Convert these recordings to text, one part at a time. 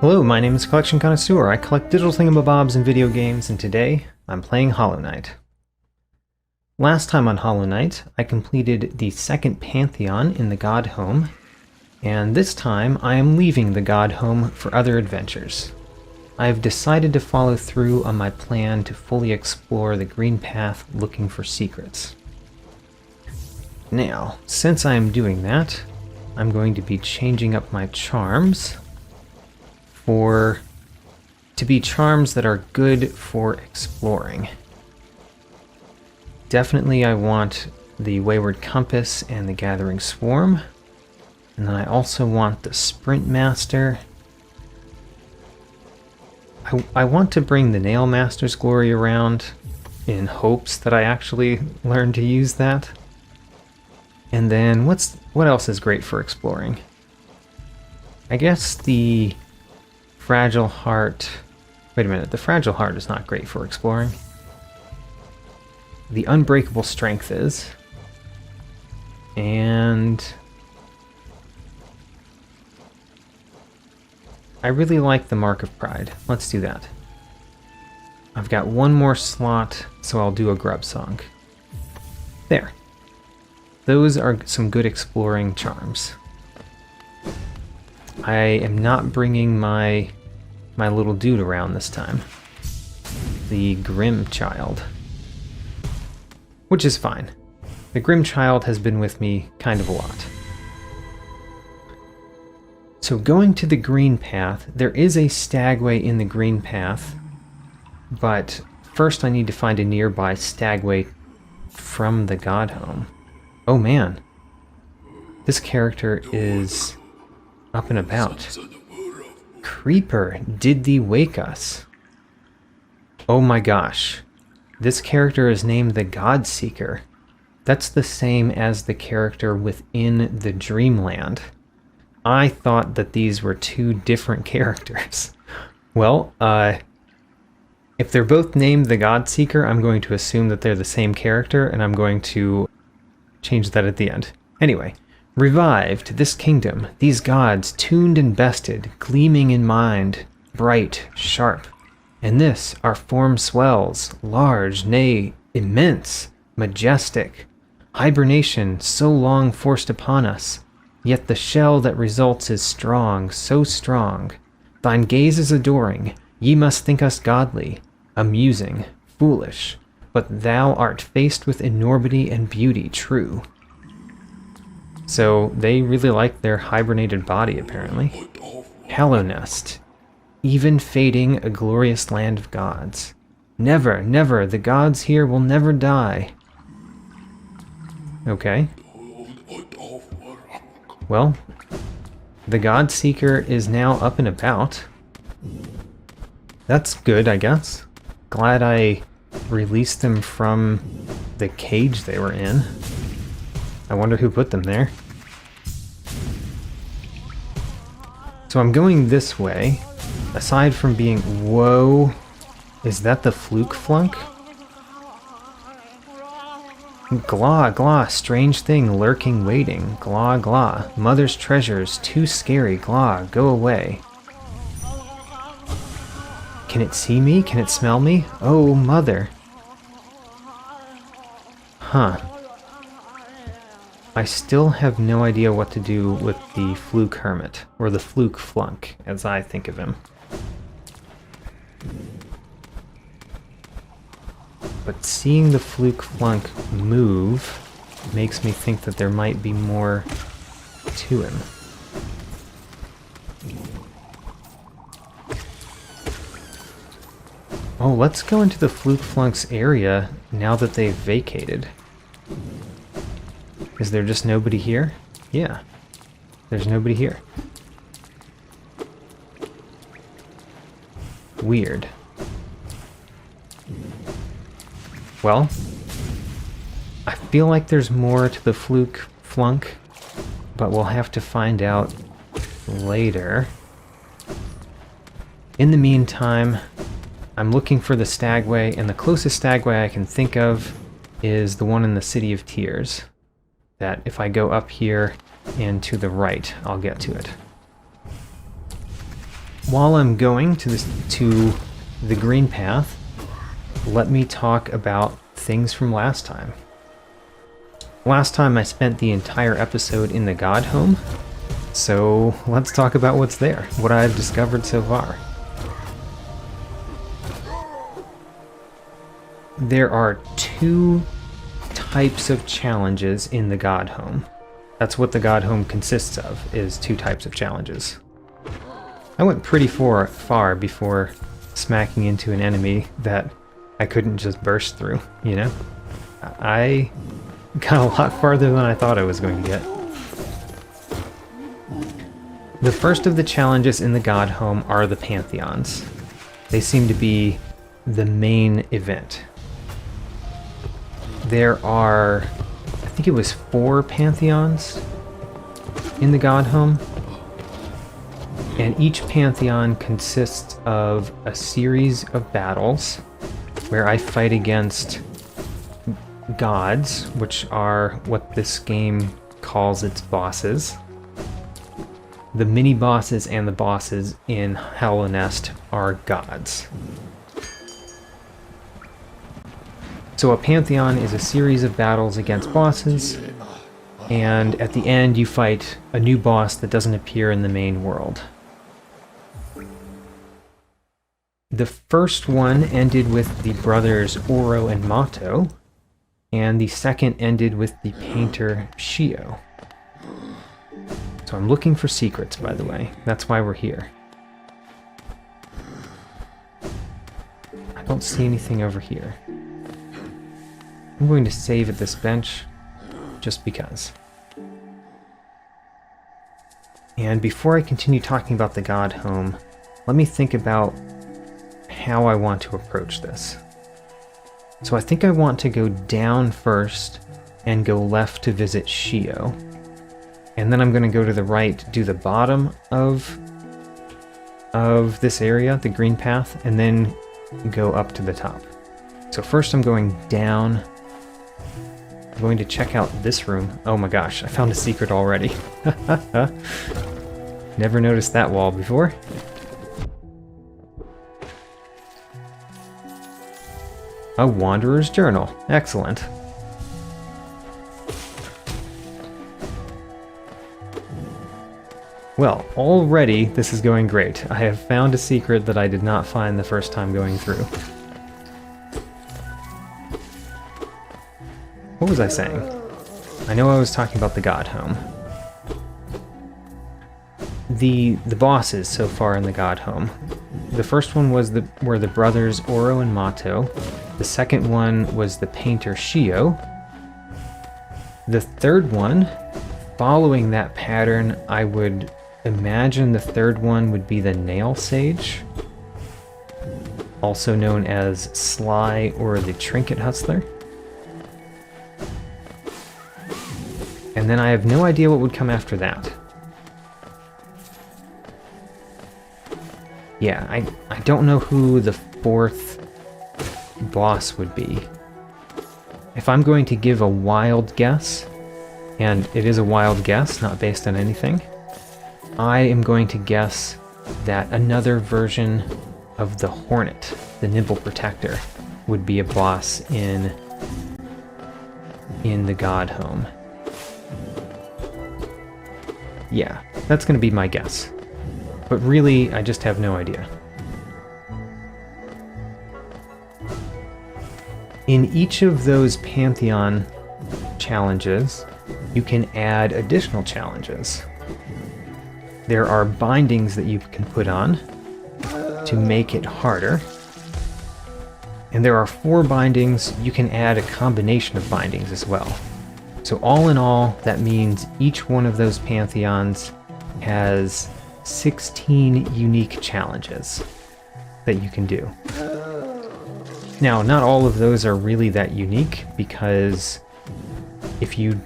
Hello, my name is Collection Connoisseur. I collect digital thingamabobs in video games, and today I'm playing Hallowknight. Last time on Hallowknight, I completed the second Pantheon in the Godhome, and this time I am leaving the Godhome for other adventures. I have decided to follow through on my plan to fully explore the Greenpath looking for secrets. Now, since I am doing that, I'm going to be changing up my charms to be charms that are good for exploring. Definitely I want the Wayward Compass and the Gathering Swarm, and then I also want the Sprint Master. I want to bring the Nail Master's Glory around in hopes that I actually learn to use that. And then what else is great for exploring? I guess the Fragile Heart... Wait a minute, the Fragile Heart is not great for exploring. The Unbreakable Strength is. And I really like the Mark of Pride. Let's do that. I've got one more slot, so I'll do a Grub Song. There. Those are some good exploring charms. I am not bringing my little dude around this time. The Grim Child. Which is fine. The Grim Child has been with me kind of a lot. So going to the Greenpath, there is a stagway in the Greenpath, but first I need to find a nearby stagway from the Godhome. Oh man, this character is up and about. Creeper, did thee wake us? Oh my gosh, this character is named the God Seeker. That's the same as the character within the Dreamland. I thought that these were two different characters. Well, if they're both named the God Seeker, I'm going to assume that they're the same character, and I'm going to change that at the end. Anyway, revived this kingdom, these gods tuned and bested, gleaming in mind, bright, sharp. And this our form swells, large, nay, immense, majestic. Hibernation so long forced upon us, yet the shell that results is strong, so strong. Thine gaze is adoring, ye must think us godly, amusing, foolish. But thou art faced with enormity and beauty true. So they really like their hibernated body, apparently. Hallownest, even fading a glorious land of gods. Never, never, the gods here will never die. Okay. Well, the God Seeker is now up and about. That's good, I guess. Glad I released them from the cage they were in. I wonder who put them there. So I'm going this way. Aside from being... Whoa! Is that the Fluke Flunk? Glah, glah, strange thing lurking waiting. Glah, glah. Mother's treasures, too scary. Glah, go away. Can it see me? Can it smell me? Oh, mother. Huh. I still have no idea what to do with the Fluke Hermit, or the Fluke Flunk, as I think of him. But seeing the Fluke Flunk move makes me think that there might be more to him. Oh, let's go into the Fluke Flunk's area now that they've vacated. Is there just nobody here? Yeah, there's nobody here. Weird. Well, I feel like there's more to the Fluke Flunk, but we'll have to find out later. In the meantime, I'm looking for the stagway, and the closest stagway I can think of is the one in the City of Tears. That if I go up here and to the right, I'll get to it. while I'm going to the Greenpath, let me talk about things from last time. Last time I spent the entire episode in the Godhome, so let's talk about what's there, what I've discovered so far. There are two types of challenges in the Godhome. That's what the Godhome consists of, is two types of challenges. I went pretty far before smacking into an enemy that I couldn't just burst through, you know? I got a lot farther than I thought I was going to get. The first of the challenges in the Godhome are the Pantheons. They seem to be the main event. There are, I think it was 4 Pantheons in the Godhome, and each Pantheon consists of a series of battles where I fight against gods, which are what this game calls its bosses. The mini-bosses and the bosses in Hallowknight are gods. So a Pantheon is a series of battles against bosses, and at the end you fight a new boss that doesn't appear in the main world. The first one ended with the brothers Oro and Mato, and the second ended with the painter Shio. So I'm looking for secrets, by the way. That's why we're here. I don't see anything over here. I'm going to save at this bench, just because. And before I continue talking about the Godhome, let me think about how I want to approach this. So I think I want to go down first and go left to visit Shio. And then I'm going to go to the right, do the bottom of this area, the Greenpath, and then go up to the top. So first I'm going down. I'm going to check out this room. Oh my gosh, I found a secret already. Never noticed that wall before. A Wanderer's Journal. Excellent. Well, already this is going great. I have found a secret that I did not find the first time going through. What was I saying? I know I was talking about the Godhome. The bosses so far in the Godhome. The first one were the brothers Oro and Mato. The second one was the painter Shio. The third one, following that pattern, I would imagine the third one would be the Nail Sage, also known as Sly or the Trinket Hustler. And then I have no idea what would come after that. Yeah, I don't know who the fourth boss would be. If I'm going to give a wild guess, and it is a wild guess, not based on anything, I am going to guess that another version of the Hornet, the Nibble Protector, would be a boss in the Godhome. Yeah, that's going to be my guess. But really, I just have no idea. In each of those Pantheon challenges, you can add additional challenges. There are bindings that you can put on to make it harder. And there are 4 bindings. You can add a combination of bindings as well. So all in all, that means each one of those Pantheons has 16 unique challenges that you can do. Now, not all of those are really that unique, because if you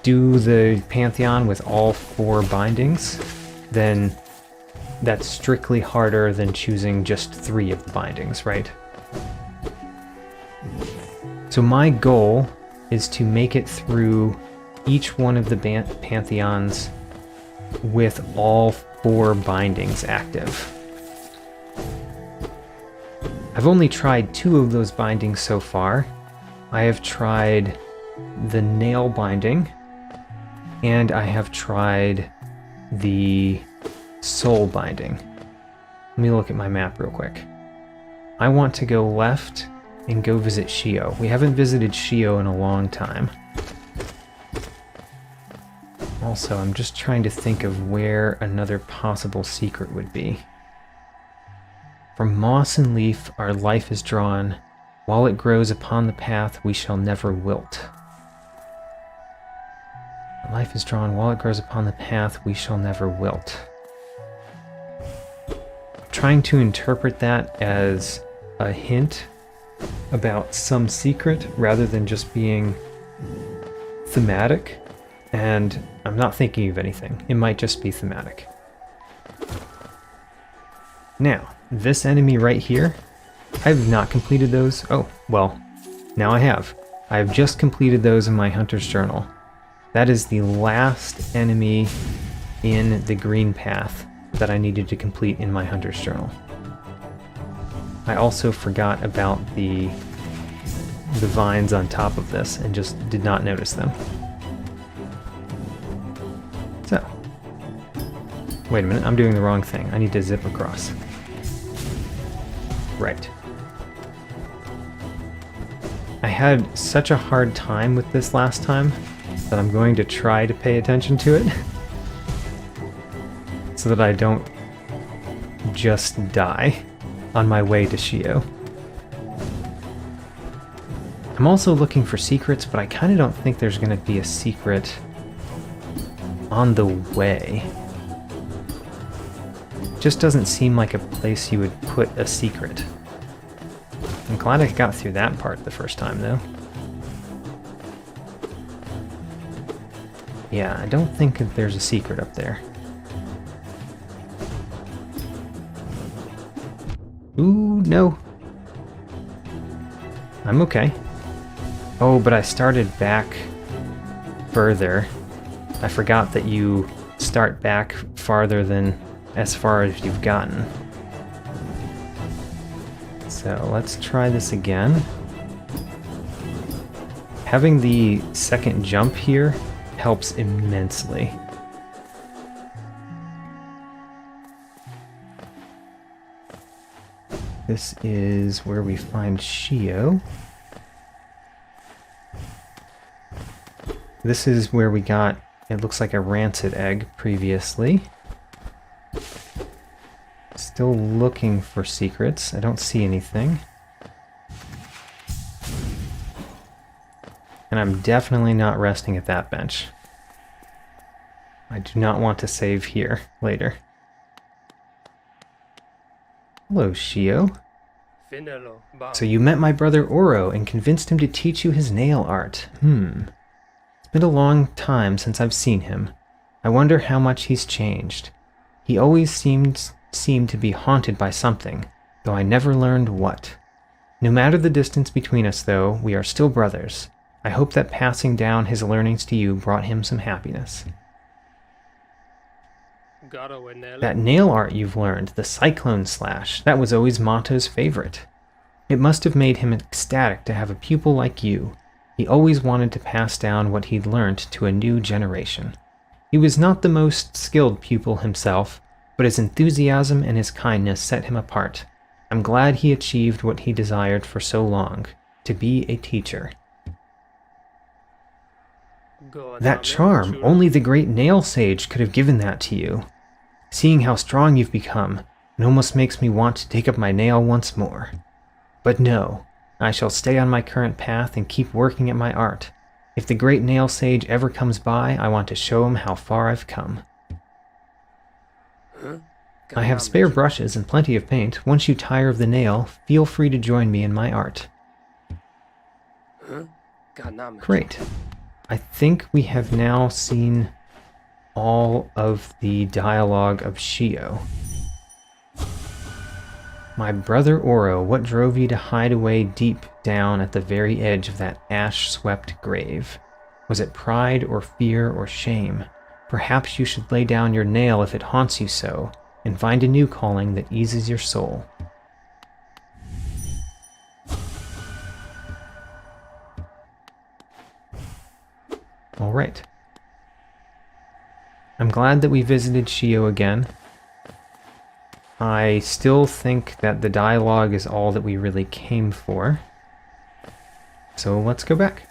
do the Pantheon with all 4 bindings, then that's strictly harder than choosing just 3 of the bindings, right? So my goal is to make it through each one of the Pantheons with all 4 bindings active. I've only tried 2 of those bindings so far. I have tried the nail binding, and I have tried the soul binding. Let me look at my map real quick. I want to go left and go visit Shio. We haven't visited Shio in a long time. Also, I'm just trying to think of where another possible secret would be. From moss and leaf our life is drawn. While it grows upon the path, we shall never wilt. Our life is drawn, while it grows upon the path, we shall never wilt. I'm trying to interpret that as a hint about some secret rather than just being thematic, and I'm not thinking of anything. It might just be thematic. Now, this enemy right here, I have not completed those. Oh, well, now I have. I have just completed those in my Hunter's Journal. That is the last enemy in the Greenpath that I needed to complete in my Hunter's Journal. I also forgot about the vines on top of this and just did not notice them. So, wait a minute, I'm doing the wrong thing. I need to zip across. Right. I had such a hard time with this last time that I'm going to try to pay attention to it so that I don't just die on my way to Shio. I'm also looking for secrets, but I kind of don't think there's going to be a secret on the way. Just doesn't seem like a place you would put a secret. I'm glad I got through that part the first time, though. Yeah, I don't think that there's a secret up there. Ooh, no. I'm okay. Oh, but I started back further. I forgot that you start back farther than as far as you've gotten. So let's try this again. Having the second jump here helps immensely. This is where we find Shio. This is where we got, it looks like a rancid egg previously. Still looking for secrets. I don't see anything. And I'm definitely not resting at that bench. I do not want to save here later. Hello, Shio. So you met my brother Oro and convinced him to teach you his nail art. It's been a long time since I've seen him. I wonder how much he's changed. He always seemed to be haunted by something, though I never learned what. No matter the distance between us, though, we are still brothers. I hope that passing down his learnings to you brought him some happiness. That nail art you've learned, the cyclone slash, that was always Mato's favorite. It must have made him ecstatic to have a pupil like you. He always wanted to pass down what he'd learned to a new generation. He was not the most skilled pupil himself, but his enthusiasm and his kindness set him apart. I'm glad he achieved what he desired for so long, to be a teacher. That charm, only the great nail sage could have given that to you. Seeing how strong you've become, it almost makes me want to take up my nail once more. But no, I shall stay on my current path and keep working at my art. If the great nail sage ever comes by, I want to show him how far I've come. I have spare brushes and plenty of paint. Once you tire of the nail, feel free to join me in my art. Great. I think we have now seen all of the dialogue of Shio. My brother Oro, what drove you to hide away deep down at the very edge of that ash-swept grave? Was it pride or fear or shame? Perhaps you should lay down your nail if it haunts you so, and find a new calling that eases your soul. glad that we visited Shio again. I still think that the dialogue is all that we really came for. So let's go back.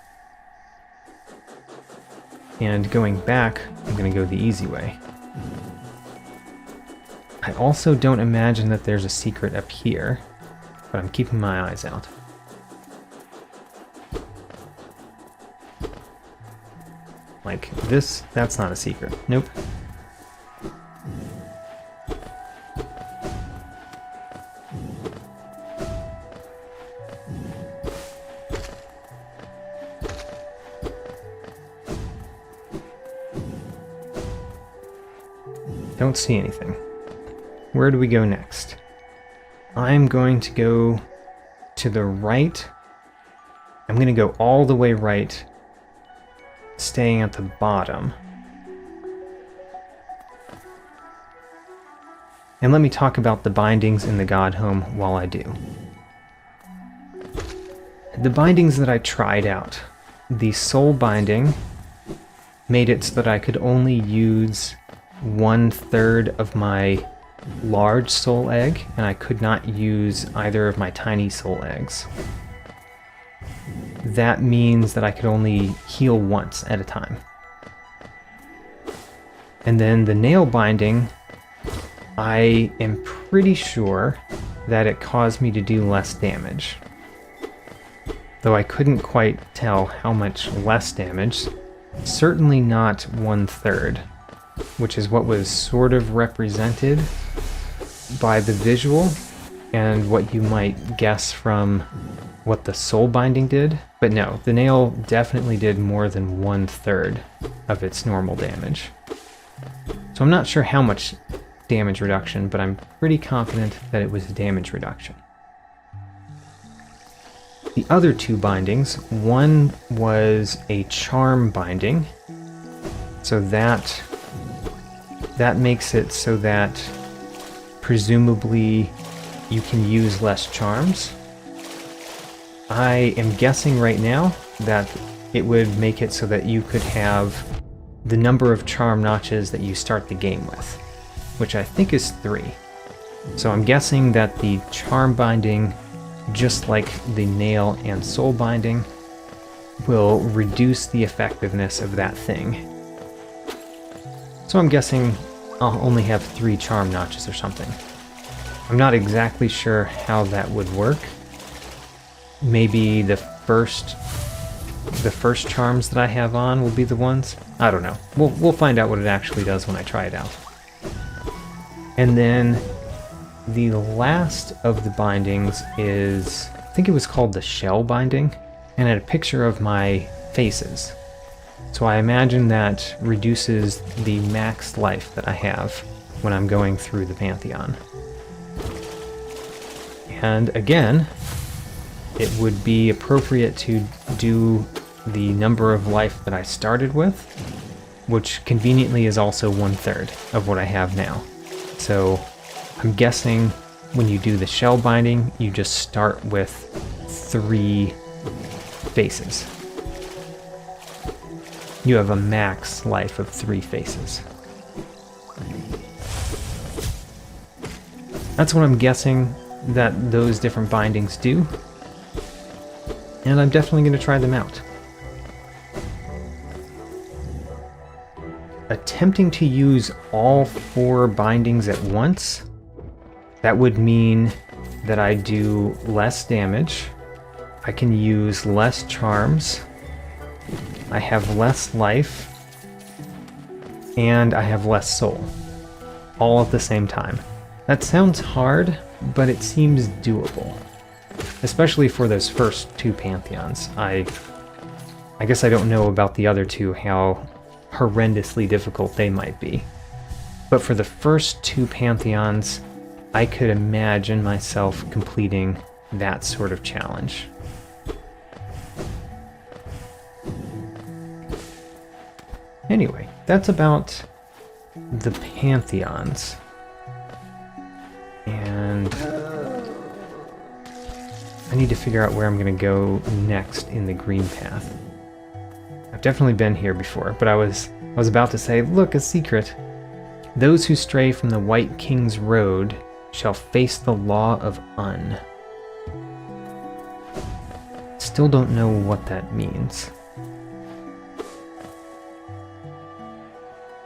And going back, I'm going to go the easy way. I also don't imagine that there's a secret up here, but I'm keeping my eyes out. Like this, that's not a secret. Nope. Don't see anything. Where do we go next? I'm going to go to the right. I'm going to go all the way right, staying at the bottom. And let me talk about the bindings in the Godhome while I do. The bindings that I tried out, the soul binding made it so that I could only use 1/3 of my large soul egg, and I could not use either of my tiny soul eggs. That means that I could only heal once at a time. And then the nail binding, I am pretty sure that it caused me to do less damage. Though I couldn't quite tell how much less damage. Certainly not 1/3, which is what was sort of represented by the visual and what you might guess from what the soul binding did. But no, the nail definitely did more than 1/3 of its normal damage. So I'm not sure how much damage reduction, but I'm pretty confident that it was damage reduction. The other two bindings, one was a charm binding, so that makes it so that presumably you can use less charms. I am guessing right now that it would make it so that you could have the number of charm notches that you start the game with, which I think is 3. So I'm guessing that the charm binding, just like the nail and soul binding, will reduce the effectiveness of that thing. So I'm guessing I'll only have 3 charm notches or something. I'm not exactly sure how that would work. Maybe the first charms that I have on will be the ones. I don't know. We'll find out what it actually does when I try it out. And then the last of the bindings is, I think it was called the shell binding, and it had a picture of my faces. So I imagine that reduces the max life that I have when I'm going through the Pantheon. And again, it would be appropriate to do the number of life that I started with, which conveniently is also 1/3 of what I have now. So I'm guessing when you do the shell binding, you just start with 3 faces. You have a max life of 3 faces. That's what I'm guessing that those different bindings do. And I'm definitely going to try them out. Attempting to use all 4 bindings at once, that would mean that I do less damage, I can use less charms, I have less life, and I have less soul, all at the same time. That sounds hard, but it seems doable, especially for those first 2 Pantheons. I guess I don't know about the other 2, how horrendously difficult they might be. But for the first 2 Pantheons, I could imagine myself completing that sort of challenge. Anyway, that's about the Pantheons. And I need to figure out where I'm going to go next in the Greenpath. I've definitely been here before, but I was about to say, look, a secret, Those who stray from the White King's road shall face the law of Un. Still don't know what that means.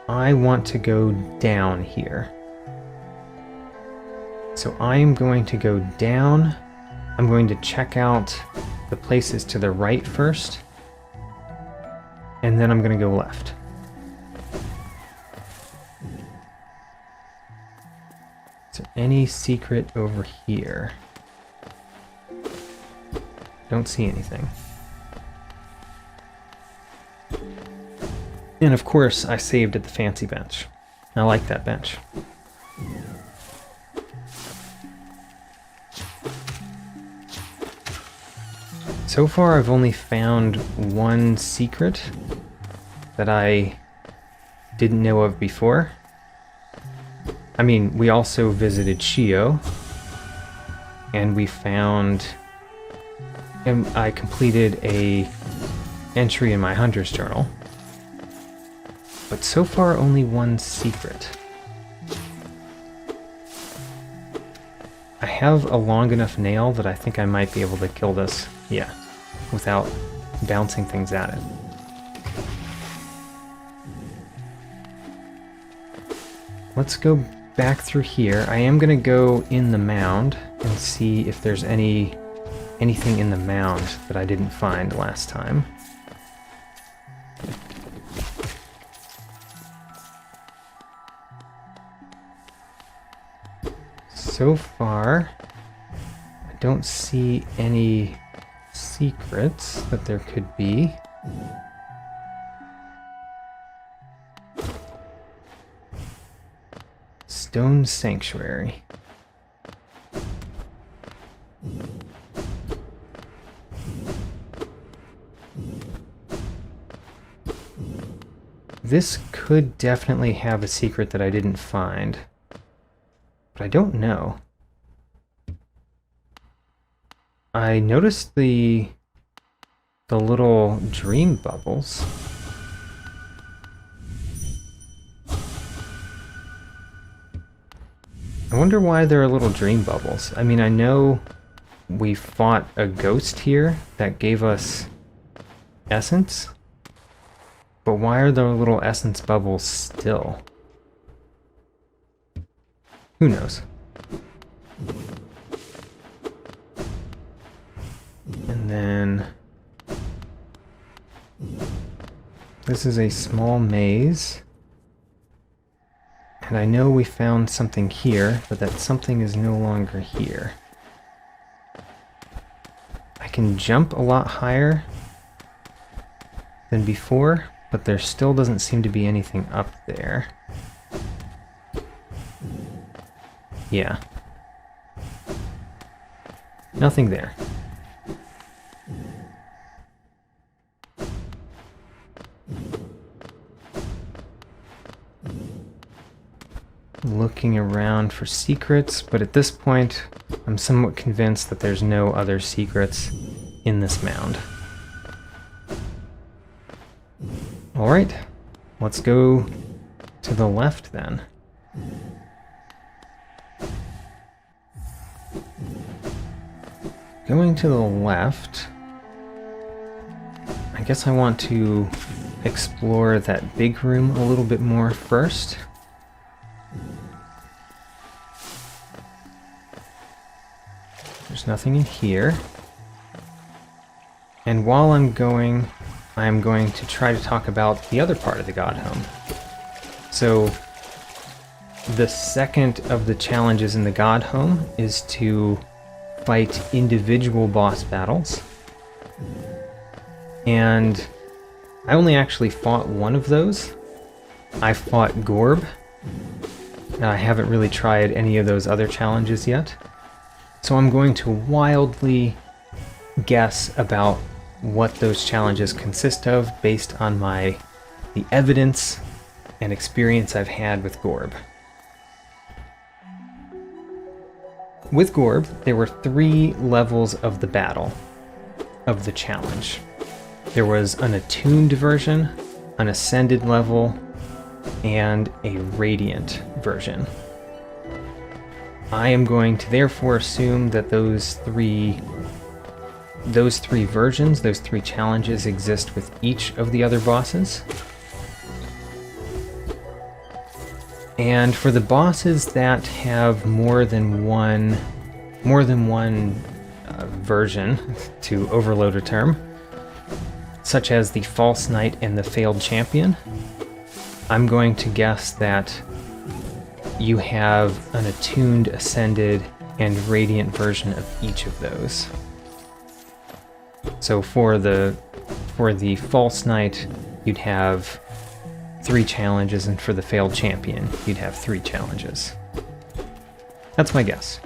I want to go down here. So I am going to go down. I'm going to check out the places to the right first. And then I'm going to go left. Is there any secret over here? Don't see anything. And of course, I saved at the fancy bench. I like that bench. So far, I've only found one secret that I didn't know of before. I mean, we also visited Shio, and we found... and I completed a entry in my Hunter's Journal. But so far, only one secret. I have a long enough nail that I think I might be able to kill this, yeah, without bouncing things at it. Let's go back through here. I am going to go in the mound and see if there's anything in the mound that I didn't find last time. So far, I don't see any secrets that there could be. Stone Sanctuary. This could definitely have a secret that I didn't find. But I don't know. I noticed the little dream bubbles. I wonder why there are little dream bubbles. I mean, I know we fought a ghost here that gave us essence, but why are there little essence bubbles still? Who knows? And then this is a small maze. And I know we found something here, but that something is no longer here. I can jump a lot higher than before, but there still doesn't seem to be anything up there. Yeah. Nothing there. Looking around for secrets, but at this point, I'm somewhat convinced that there's no other secrets in this mound. Alright, let's go to the left then. Going to the left, I guess I want to explore that big room a little bit more first. There's nothing in here. And while I'm going to try to talk about the other part of the Godhome. So, the second of the challenges in the Godhome is to fight individual boss battles. And I only actually fought one of those. I fought Gorb. And I haven't really tried any of those other challenges yet. So I'm going to wildly guess about what those challenges consist of based on the evidence and experience I've had with Gorb. With Gorb, there were 3 levels of the battle, of the challenge. There was an attuned version, an ascended level, and a radiant version. I am going to therefore assume that those three versions, those three challenges exist with each of the other bosses. And for the bosses that have more than one version, to overload a term, such as the False Knight and the Failed Champion, I'm going to guess that you have an attuned, ascended, and radiant version of each of those. So for the False Knight, you'd have 3 challenges, and for the Failed Champion, you'd have 3 challenges. That's my guess.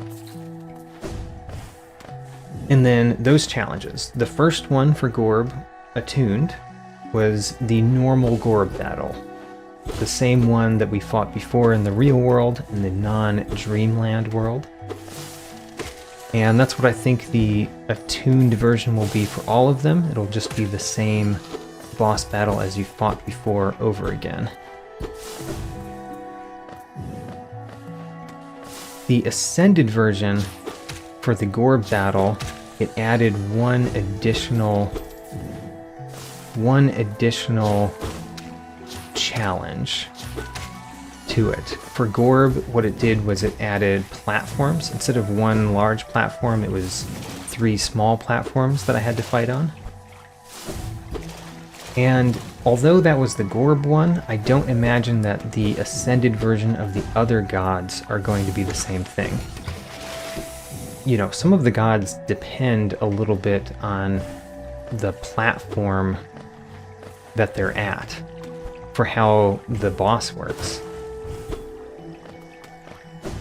And then those challenges. The first one for Gorb, attuned, was the normal Gorb battle. The same one that we fought before in the real world, in the non-Dreamland world. And that's what I think the attuned version will be for all of them. It'll just be the same boss battle as you fought before over again. The ascended version for the Gorb battle, it added one additional challenge to it. For Gorb, what it did was it added platforms. Instead of one large platform, it was 3 small platforms that I had to fight on. And although that was the Gorb one, I don't imagine that the ascended version of the other gods are going to be the same thing. You know, some of the gods depend a little bit on the platform that they're at for how the boss works.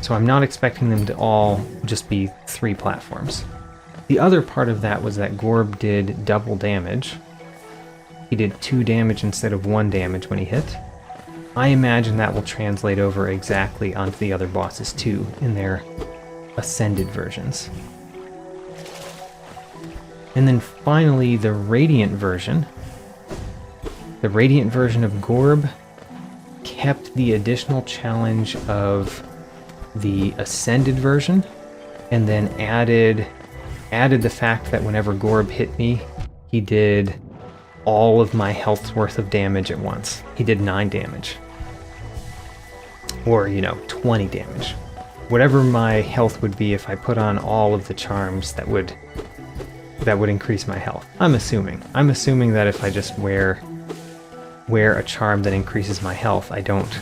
So I'm not expecting them to all just be 3 platforms. The other part of that was that Gorb did double damage. He did 2 damage instead of 1 damage when he hit. I imagine that will translate over exactly onto the other bosses too, in their ascended versions. And then finally, the Radiant version. The Radiant version of Gorb kept the additional challenge of the Ascended version, and then added the fact that whenever Gorb hit me, he did all of my health's worth of damage at once. He did 9 damage. Or, 20 damage. Whatever my health would be if I put on all of the charms that would increase my health. I'm assuming that if I just wear a charm that increases my health, I don't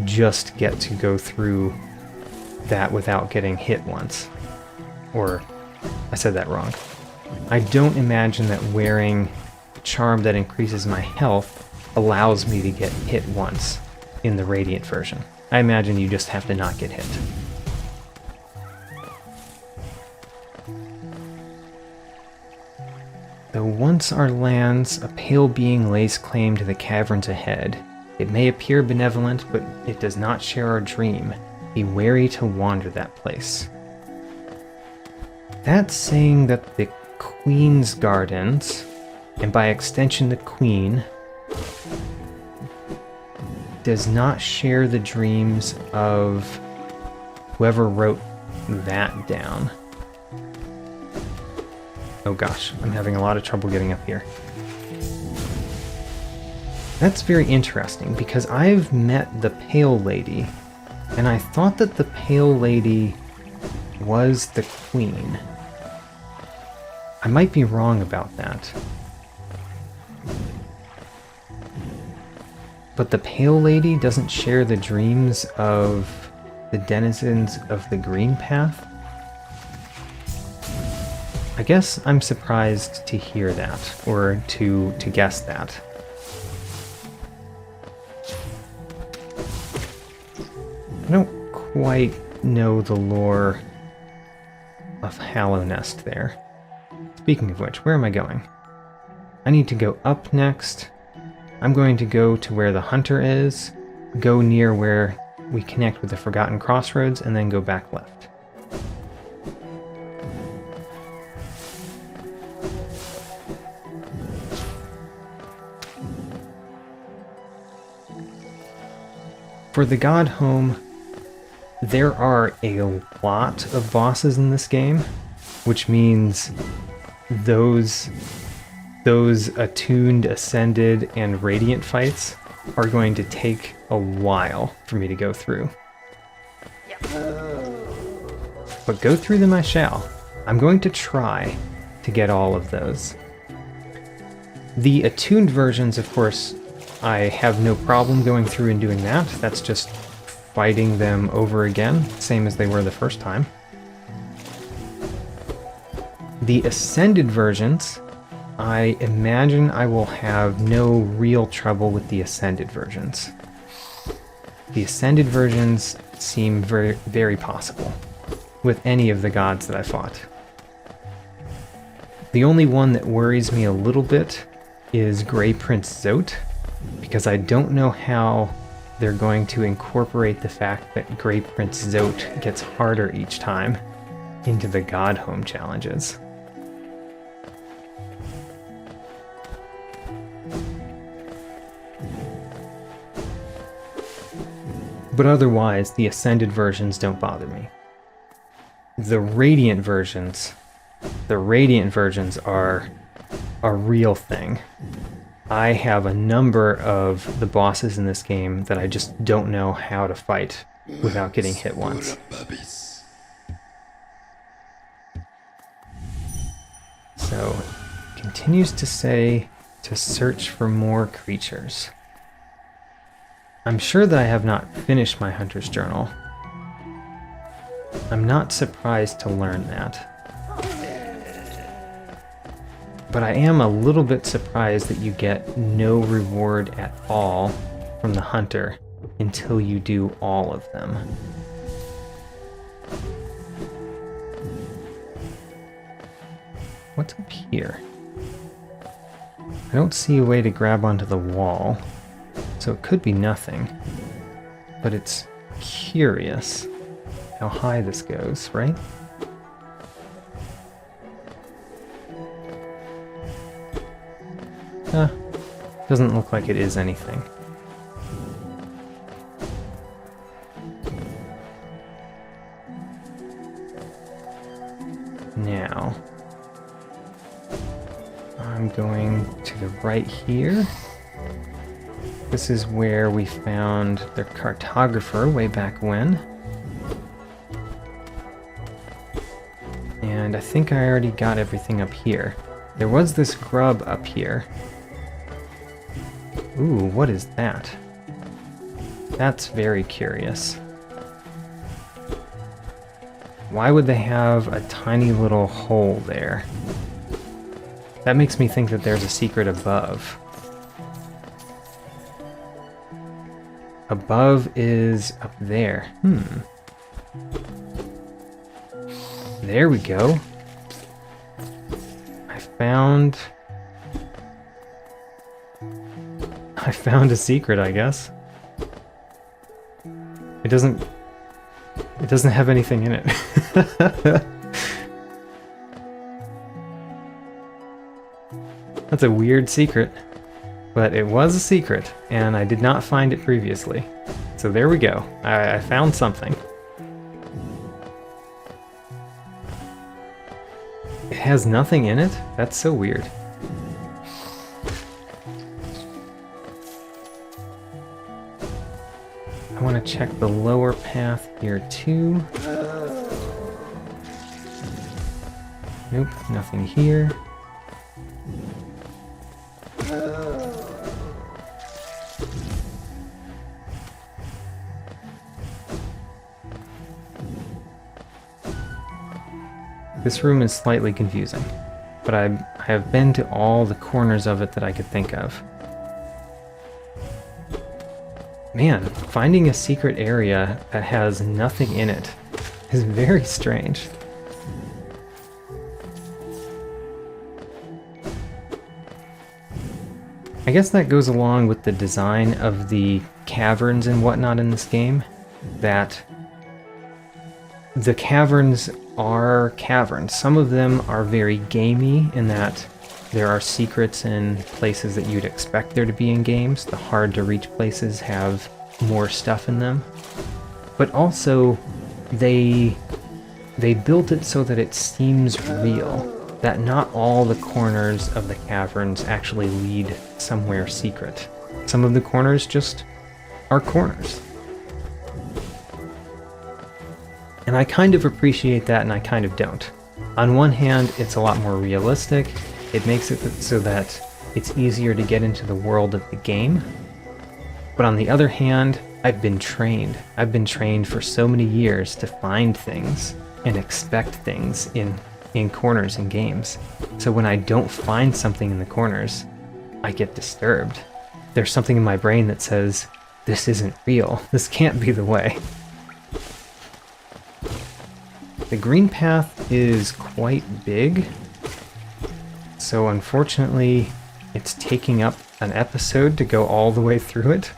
just get to go through that without getting hit once. Or, I said that wrong. I don't imagine that wearing a charm that increases my health allows me to get hit once in the Radiant version. I imagine you just have to not get hit. Though once our lands, a pale being lays claim to the caverns ahead. It may appear benevolent, but it does not share our dream. Be wary to wander that place. That's saying that the Queen's Gardens, and by extension the Queen, does not share the dreams of whoever wrote that down. Oh gosh, I'm having a lot of trouble getting up here. That's very interesting, because I've met the Pale Lady, and I thought that the Pale Lady was the Queen. I might be wrong about that. But the Pale Lady doesn't share the dreams of the denizens of the Greenpath? I guess I'm surprised to hear that, or to guess that. I don't quite know the lore of Hallowknight there. Speaking of which, where am I going? I need to go up next. I'm going to go to where the hunter is, go near where we connect with the Forgotten Crossroads, and then go back left. For the Godhome, there are a lot of bosses in this game, which means those attuned, ascended, and radiant fights are going to take a while for me to go through. But go through them I shall. I'm going to try to get all of those. The attuned versions, of course, I have no problem going through and doing that. That's just fighting them over again, same as they were the first time. The ascended versions, I imagine I will have no real trouble with the ascended versions. The ascended versions seem very, very possible with any of the gods that I fought. The only one that worries me a little bit is Grey Prince Zote, because I don't know how they're going to incorporate the fact that Grey Prince Zote gets harder each time into the Godhome challenges. But otherwise, the ascended versions don't bother me. The radiant versions are a real thing. I have a number of the bosses in this game that I just don't know how to fight without getting hit once. So, continues to say to search for more creatures. I'm sure that I have not finished my Hunter's Journal. I'm not surprised to learn that. But I am a little bit surprised that you get no reward at all from the Hunter until you do all of them. What's up here? I don't see a way to grab onto the wall, so it could be nothing. But it's curious how high this goes, right? Doesn't look like it is anything. Now, I'm going to the right here. This is where we found the cartographer way back when. And I think I already got everything up here. There was this grub up here. Ooh, what is that? That's very curious. Why would they have a tiny little hole there? That makes me think that there's a secret above. Above is up there. There we go. I found a secret, I guess. It doesn't have anything in it. That's a weird secret, but it was a secret, and I did not find it previously. So there we go. I found something. It has nothing in it? That's so weird. I want to check the lower path here too. Nope, nothing here. This room is slightly confusing, but I have been to all the corners of it that I could think of. Man, finding a secret area that has nothing in it is very strange. I guess that goes along with the design of the caverns and whatnot in this game, that the caverns are caverns. Some of them are very gamey in that there are secrets in places that you'd expect there to be in games. The hard to reach places have more stuff in them. But also, they built it so that it seems real, that not all the corners of the caverns actually lead somewhere secret. Some of the corners just are corners. And I kind of appreciate that and I kind of don't. On one hand, it's a lot more realistic. It makes it so that it's easier to get into the world of the game. But on the other hand, I've been trained. I've been trained for so many years to find things and expect things in corners in games. So when I don't find something in the corners, I get disturbed. There's something in my brain that says, this isn't real. This can't be the way. The Greenpath is quite big, so unfortunately it's taking up an episode to go all the way through it.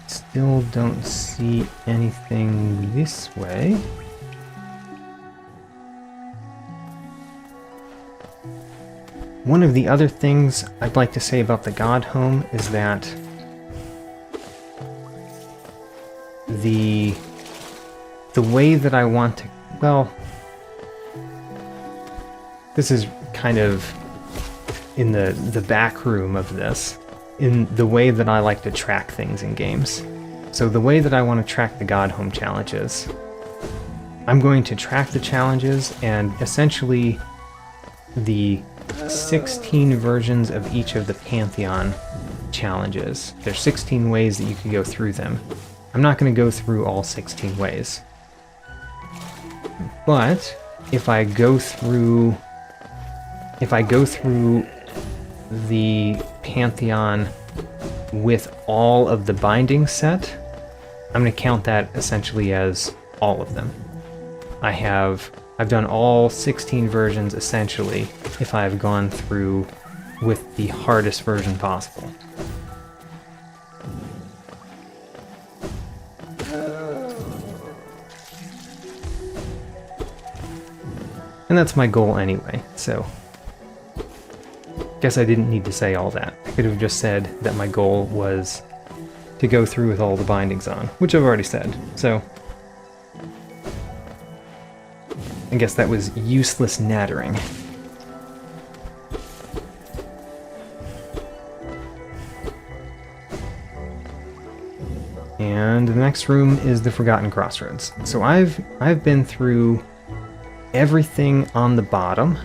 Still don't see anything this way. One of the other things I'd like to say about the Godhome is that the way that I want to, well, this is kind of in the back room of this, in the way that I like to track things in games. So the way that I want to track the Godhome challenges, I'm going to track the challenges and essentially the 16 versions of each of the Pantheon challenges. There's 16 ways that you can go through them. I'm not going to go through all 16 ways. But if I go through the Pantheon with all of the binding set, I'm going to count that essentially as all of them. I've done all 16 versions essentially if I've gone through with the hardest version possible. And that's my goal anyway, so guess I didn't need to say all that. I could have just said that my goal was to go through with all the bindings on, which I've already said, so I guess that was useless nattering. And the next room is the Forgotten Crossroads. So I've been through everything on the bottom.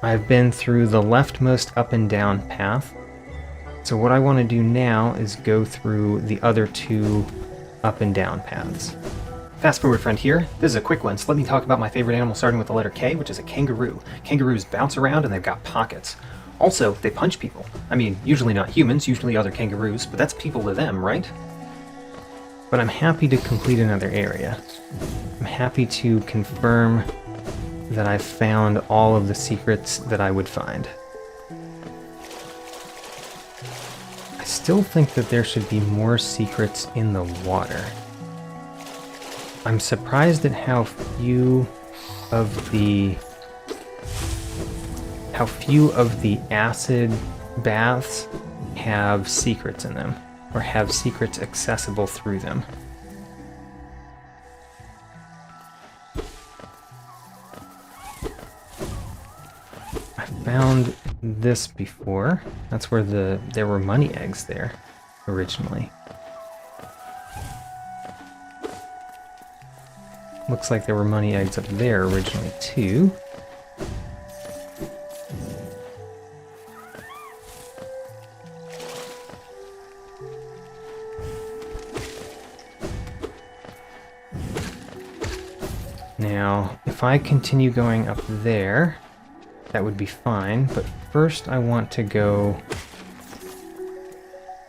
I've been through the leftmost up and down path. So what I want to do now is go through the other two up and down paths. Fast forward friend here. This is a quick one, so let me talk about my favorite animal starting with the letter K, which is a kangaroo. Kangaroos bounce around and they've got pockets. Also, they punch people. I mean, usually not humans, usually other kangaroos, but that's people to them, right? But I'm happy to complete another area. I'm happy to confirm that I've found all of the secrets that I would find. I still think that there should be more secrets in the water. I'm surprised at how few of the acid baths have secrets in them, or have secrets accessible through them. I found this before. That's where there were money eggs there originally. Looks like there were money eggs up there originally too. Now, if I continue going up there, that would be fine, but first I want to go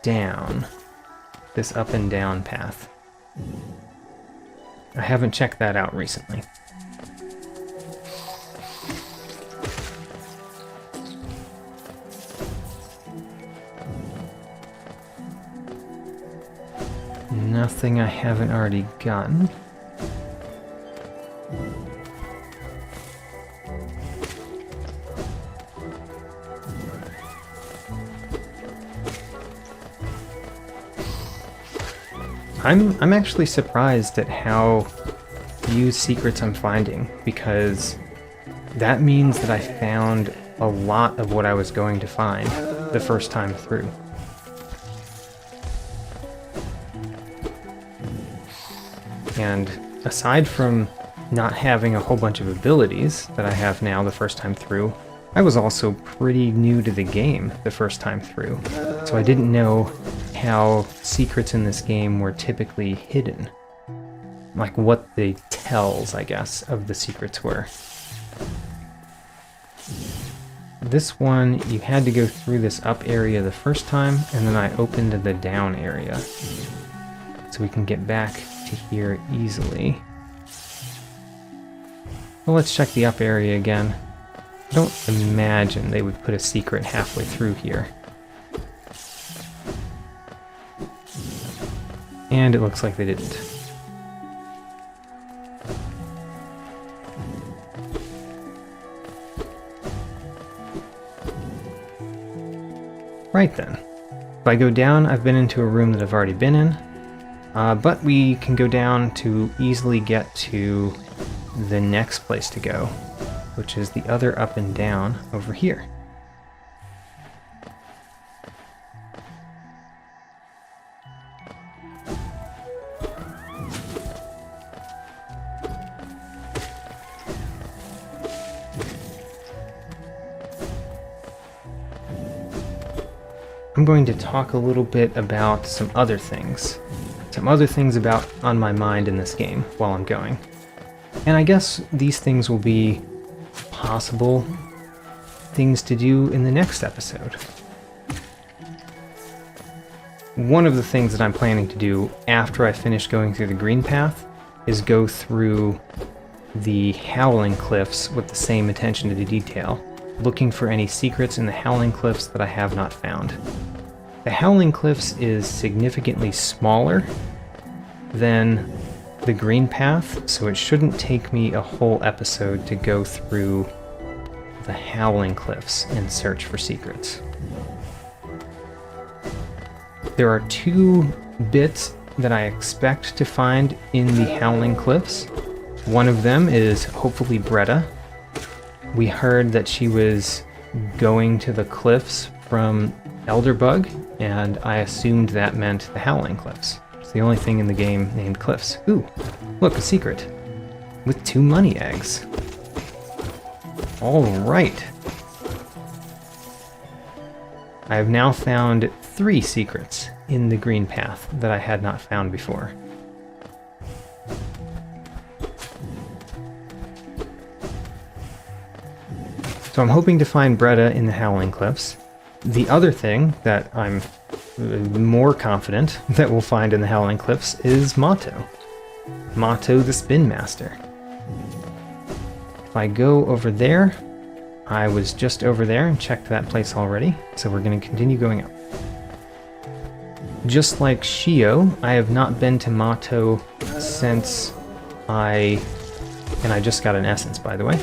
down this up and down path. I haven't checked that out recently. Nothing I haven't already gotten. I'm actually surprised at how few secrets I'm finding, because that means that I found a lot of what I was going to find the first time through. And aside from not having a whole bunch of abilities that I have now the first time through, I was also pretty new to the game the first time through, so I didn't know how secrets in this game were typically hidden. Like what the tells, I guess, of the secrets were. This one, you had to go through this up area the first time, and then I opened the down area. So we can get back to here easily. Well, let's check the up area again. I don't imagine they would put a secret halfway through here. And it looks like they didn't. Right then. If I go down, I've been into a room that I've already been in, but we can go down to easily get to the next place to go, which is the other up and down over here. I'm going to talk a little bit about some other things about on my mind in this game while I'm going. And I guess these things will be possible things to do in the next episode. One of the things that I'm planning to do after I finish going through the Greenpath is go through the Howling Cliffs with the same attention to detail, looking for any secrets in the Howling Cliffs that I have not found. The Howling Cliffs is significantly smaller than the Greenpath, so it shouldn't take me a whole episode to go through the Howling Cliffs and search for secrets. There are 2 bits that I expect to find in the Howling Cliffs. One of them is hopefully Bretta. We heard that she was going to the cliffs from Elderbug, and I assumed that meant the Howling Cliffs. It's the only thing in the game named Cliffs. Ooh, look, a secret. With 2 money eggs. Alright. I have now found 3 secrets in the Greenpath that I had not found before. So I'm hoping to find Bretta in the Howling Cliffs. The other thing that I'm more confident that we'll find in the Howling Cliffs is Mato. Mato the Spin Master. If I go over there, I was just over there and checked that place already, so we're going to continue going up. Just like Shio, I have not been to Mato since and I just got an essence, by the way,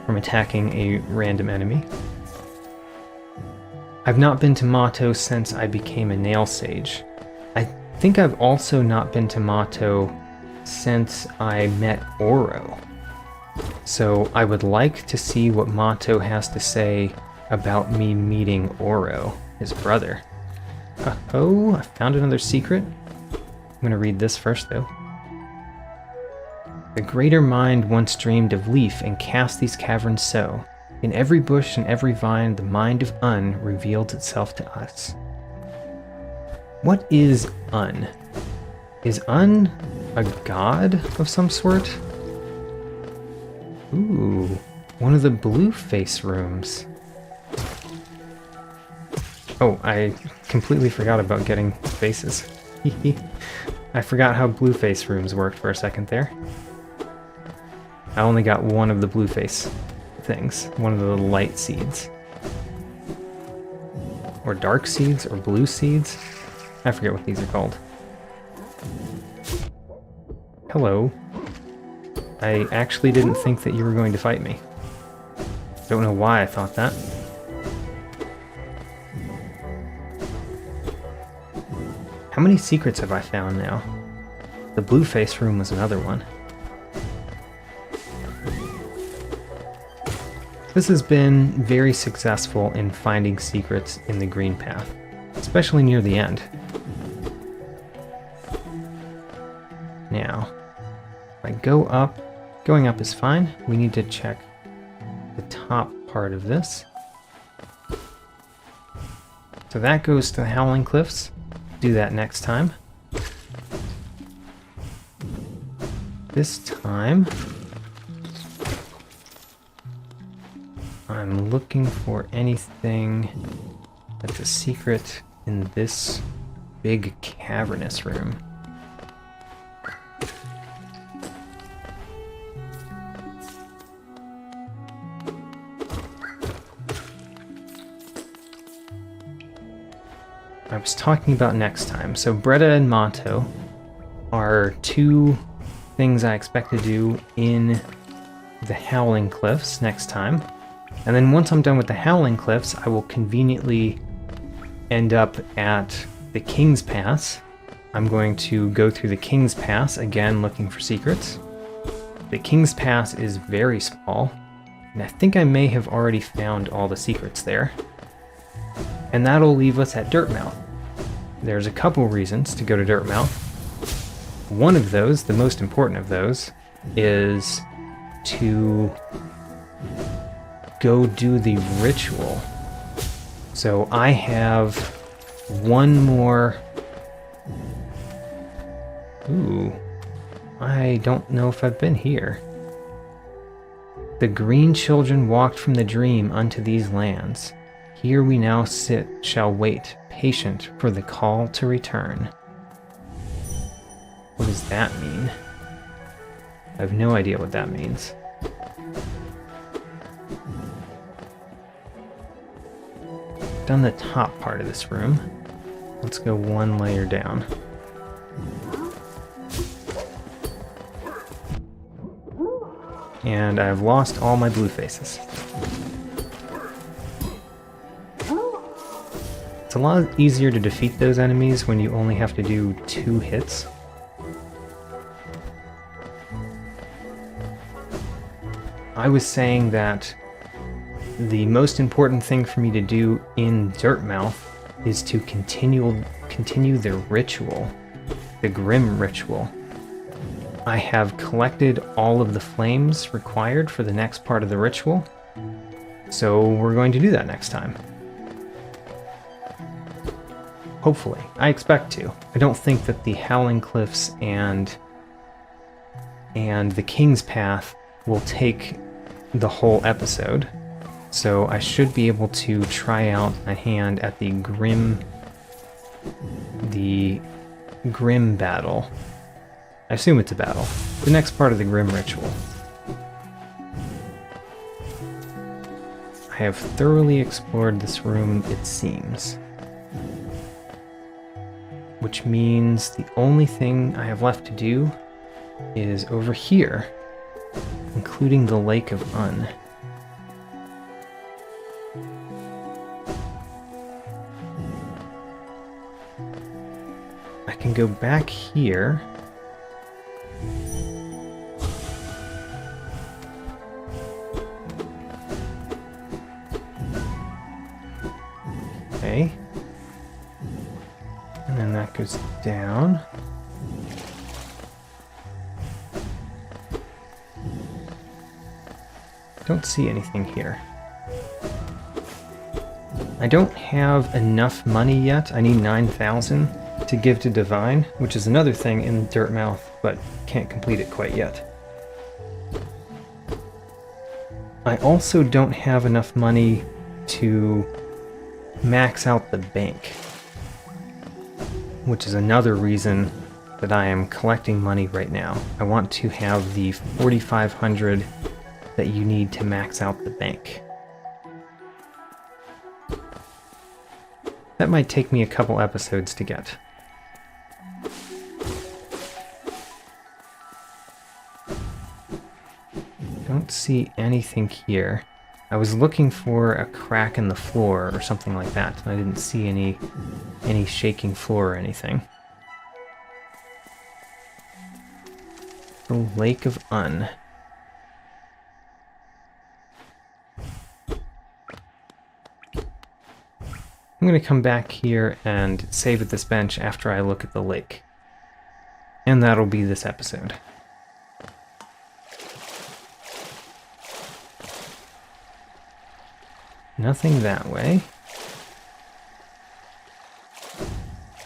from attacking a random enemy. I've not been to Mato since I became a Nail Sage. I think I've also not been to Mato since I met Oro. So I would like to see what Mato has to say about me meeting Oro, his brother. Oh, I found another secret. I'm going to read this first, though. The greater mind once dreamed of leaf and cast these caverns so. In every bush and every vine, the mind of Un revealed itself to us. What is Un? Is Un a god of some sort? Ooh, one of the blue face rooms. Oh, I completely forgot about getting faces. I forgot how blue face rooms worked for a second there. I only got one of the blue face things, one of the light seeds. Or dark seeds, or blue seeds. I forget what these are called. Hello. I actually didn't think that you were going to fight me. Don't know why I thought that. I How many secrets have I found now? The blue face room was another one. This has been very successful in finding secrets in the Greenpath, especially near the end. Now, if I go up, going up is fine. We need to check the top part of this. So that goes to the Howling Cliffs. Do that next time. This time, I'm looking for anything that's a secret in this big cavernous room. I was talking about next time. So Bretta and Mato are two things I expect to do in the Howling Cliffs next time. And then once I'm done with the Howling Cliffs, I will conveniently end up at the King's Pass. I'm going to go through the King's Pass again looking for secrets. The King's Pass is very small, and I think I may have already found all the secrets there. And that'll leave us at Dirtmouth. There's a couple reasons to go to Dirtmouth. One of those, the most important of those, is to go do the ritual. So I have one more... Ooh, I don't know if I've been here. The green children walked from the dream unto these lands. Here we now sit, shall wait, patient for the call to return. What does that mean? I have no idea what that means. Done the top part of this room. Let's go one layer down. And I've lost all my blue faces. It's a lot easier to defeat those enemies when you only have to do 2 hits. I was saying that the most important thing for me to do in Dirtmouth is to continue the ritual, the Grim ritual. I have collected all of the flames required for the next part of the ritual, so we're going to do that next time. Hopefully. I expect to. I don't think that the Howling Cliffs and the King's Path will take the whole episode. So I should be able to try out a hand at the Grim battle. I assume it's a battle. The next part of the Grim ritual. I have thoroughly explored this room, it seems. Which means the only thing I have left to do is over here, including the Lake of Un. I can go back here. Okay. And then that goes down. Don't see anything here. I don't have enough money yet. I need 9,000 to give to Divine, which is another thing in Dirtmouth, but can't complete it quite yet. I also don't have enough money to max out the bank, which is another reason that I am collecting money right now. I want to have the 4,500 that you need to max out the bank. That might take me a couple episodes to get. Don't see anything here. I was looking for a crack in the floor or something like that, and I didn't see any shaking floor or anything. the Lake of Un. I'm going to come back here and save at this bench after I look at the lake. And that'll be this episode. Nothing that way.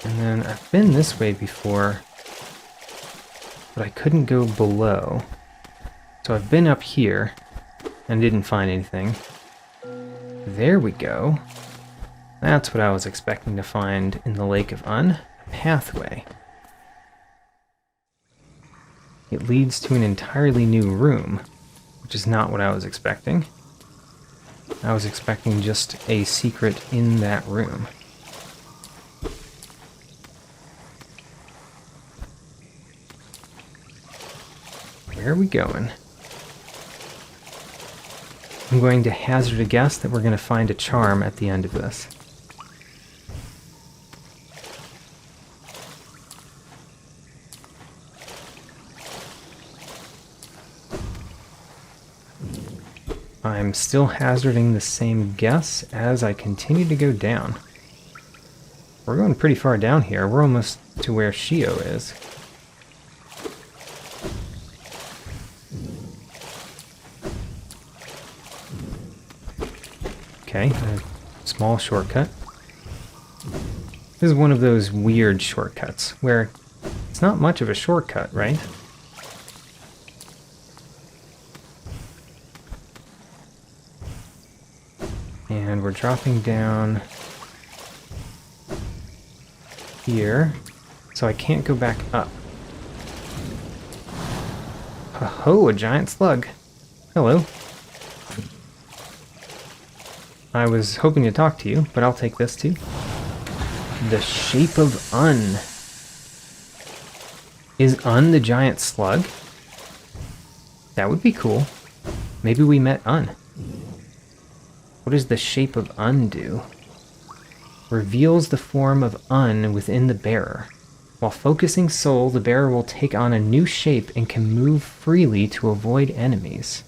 And then I've been this way before, but I couldn't go below. So I've been up here and didn't find anything. There we go. That's what I was expecting to find in the Lake of Un, a pathway. It leads to an entirely new room, which is not what I was expecting. I was expecting just a secret in that room. Where are we going? I'm going to hazard a guess that we're going to find a charm at the end of this. I'm still hazarding the same guess as I continue to go down. We're going pretty far down here. We're almost to where Shio is. Okay, a small shortcut. This is one of those weird shortcuts where it's not much of a shortcut, right? And we're dropping down here, so I can't go back up. Ho-ho, a giant slug. Hello. I was hoping to talk to you, but I'll take this too. The shape of Un. Is Un the giant slug? That would be cool. Maybe we met Un. What does the shape of Un do? Reveals the form of Un within the bearer. While focusing soul, the bearer will take on a new shape and can move freely to avoid enemies.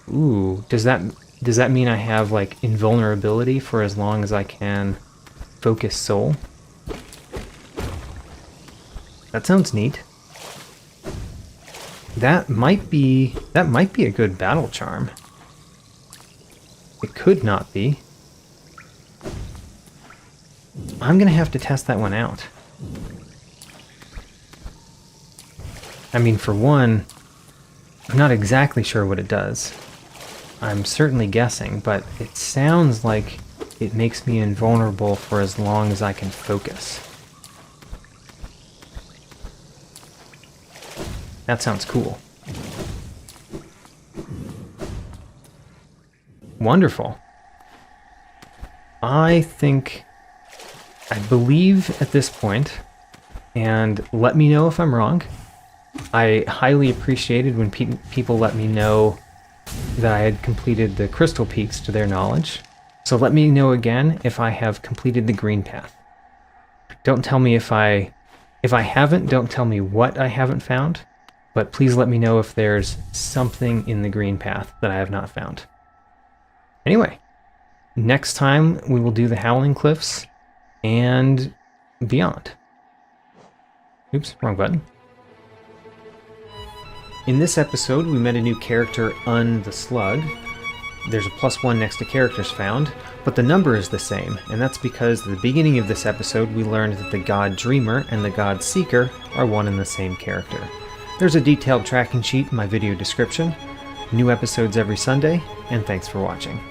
Ooh, does that mean I have like invulnerability for as long as I can focus soul? That sounds neat. That might be a good battle charm. It could not be. I'm gonna have to test that one out. I mean, for one, I'm not exactly sure what it does. I'm certainly guessing, but it sounds like it makes me invulnerable for as long as I can focus. That sounds cool. Wonderful. I believe at this point, and let me know if I'm wrong. I highly appreciated when people let me know that I had completed the crystal peaks to their knowledge. So let me know again if I have completed the Greenpath. Don't tell me if I haven't, don't tell me what I haven't found, but please let me know if there's something in the Greenpath that I have not found. Anyway, next time we will do the Howling Cliffs and beyond. Oops, wrong button. In this episode, we met a new character, Un the Slug. There's a +1 next to characters found, but the number is the same, and that's because at the beginning of this episode we learned that the God Dreamer and the God Seeker are one and the same character. There's a detailed tracking sheet in my video description. New episodes every Sunday, and thanks for watching.